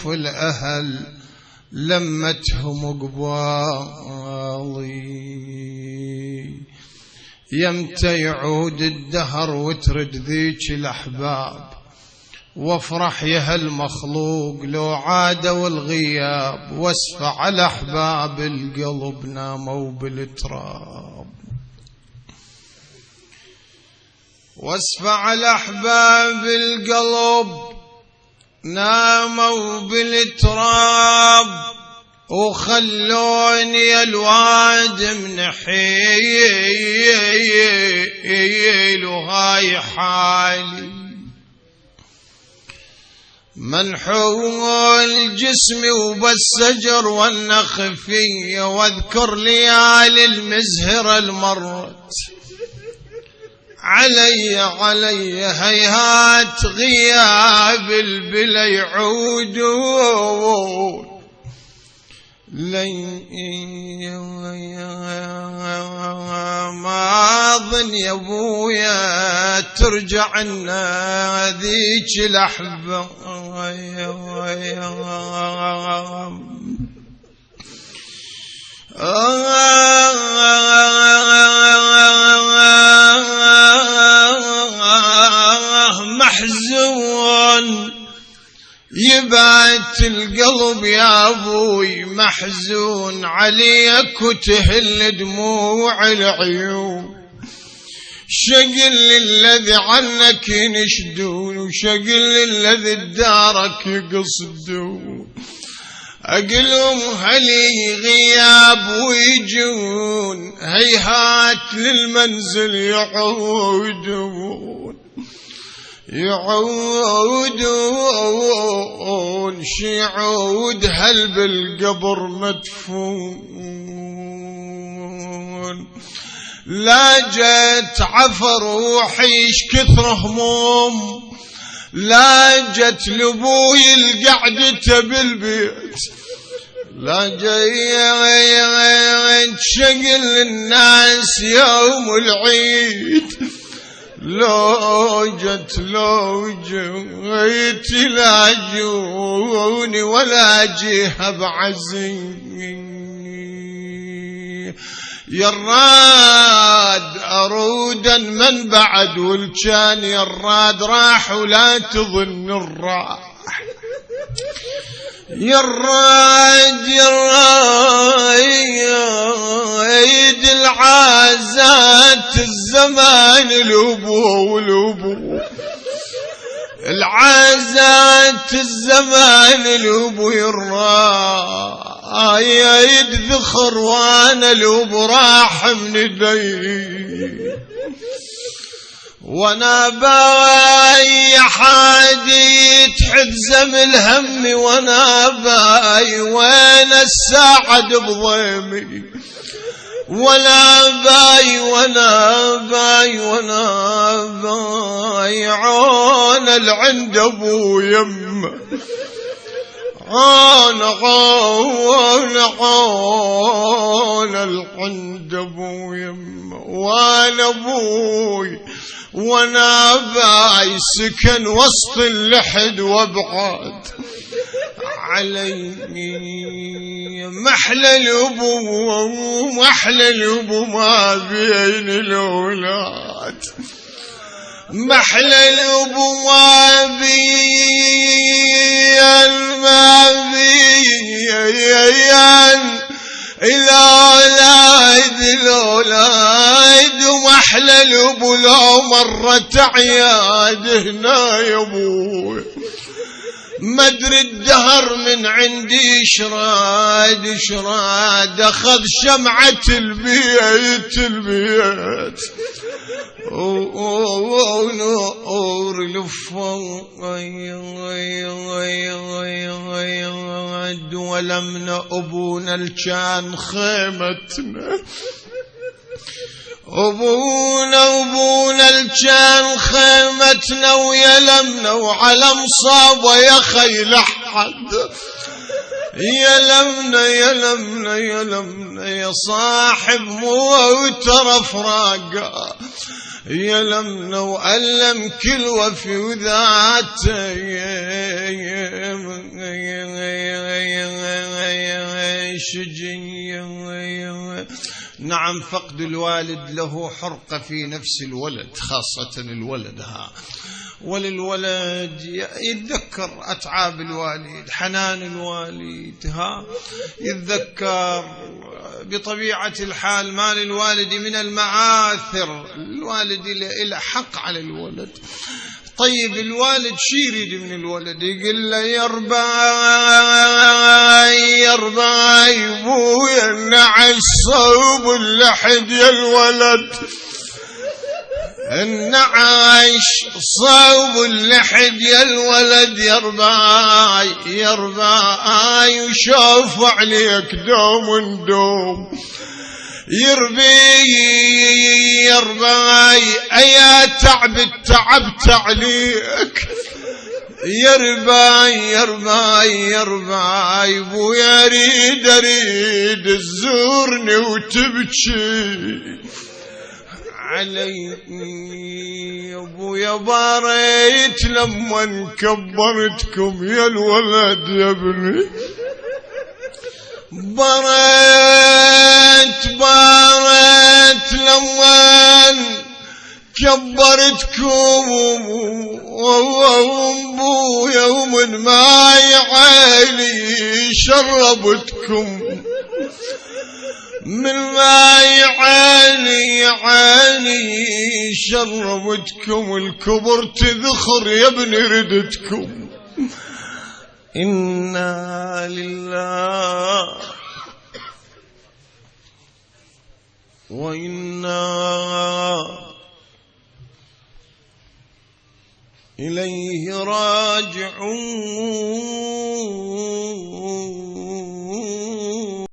وصف الأهل لمتهم قبالي. يمتى يعود الدهر وترد ذيك الأحباب، وافرح يا هالمخلوق لو عادوا الغياب، واسفع على أحباب القلب ناموا بالتراب. واسفع على أحباب القلب ناموا بالتراب، وخلوني الواد من حيل وهاي حالي، منحول جسمي وبالسجر والنخفية، واذكر ليالي المزهرة المرت علي هيهات غياب البلا يعودون. ما أظن يا أبويا ترجع لنا ذيك الأحباب، محزون يبات القلب يا أبوي، محزون عليك وتهل دموع العيون. شقل الذي عنك ينشدون، وشقل الذي دارك يقصدون. أقلهم هلي غياب ويجون، هيهات للمنزل يعودون. شيعود هل بالقبر مدفون. لا جت عفر روحيش كثر هموم، لا جت لبوي القعدة بالبيت، لا جيت شقل الناس يوم العيد. لو جت لا جوني ولا جيها بعزي. يا الراد أرودا من بعد، والكان يا الراد راح ولا تظن الراح. يا الراد العازات الزمان الأبو العازات الزمان الأبو يرايد ذخر وانا الأبو راح من يدي. وانا باي حادي تحزم الهم، وانا باي وين الساعد بضيمي، ولا باي عون العند ابو يمه، عون العند ابو يمه. وانا ابوي وانا باي سكن وسط اللحد وابعد علي. محلى الابو ما بين الاولاد، محلى الابو ما بين الأولاد. ومحلى الأبو لو مرت عياد هنا يا أبوي، مدري الدهر من عندي شراد أخذ شمعة البيت ونور الفؤاد. ولمنا أبونا الكان خيمتنا، أبونا الكان خيمتنا، ويلمنا وعلى مصابة يا خيل أحد. يلمنا يا صاحب موت رفراقه، يلمنا وألم كل وفي وذاته نعم فقد الوالد له حرقة في نفس الولد، خاصة الولد وللولد يتذكر أتعاب الوالد، حنان الوالد يتذكر بطبيعة الحال ما للوالد من المعاثر، الوالد له حق على الولد. طيب الوالد شي يريد من الولد؟ يقول له يا رباي بويا النعش صوب اللحد يا الولد، النعش صوب اللحد يا الولد يا رباي وشوف عليك دوم دوم يربي يا رباي أيا تعبت عليك يا رباي بويا أريد تزورني وتبكي علي يا ابويا، باريت لما كبرتكم يا الولد يا ابني، باريت لما كبرتكم وابويا ومن ماي عيني شربتكم، من ماي عيني شربتكم، الكبر تذخر يا ابني ردتكم. إنا لله وإنا إليه راجعون.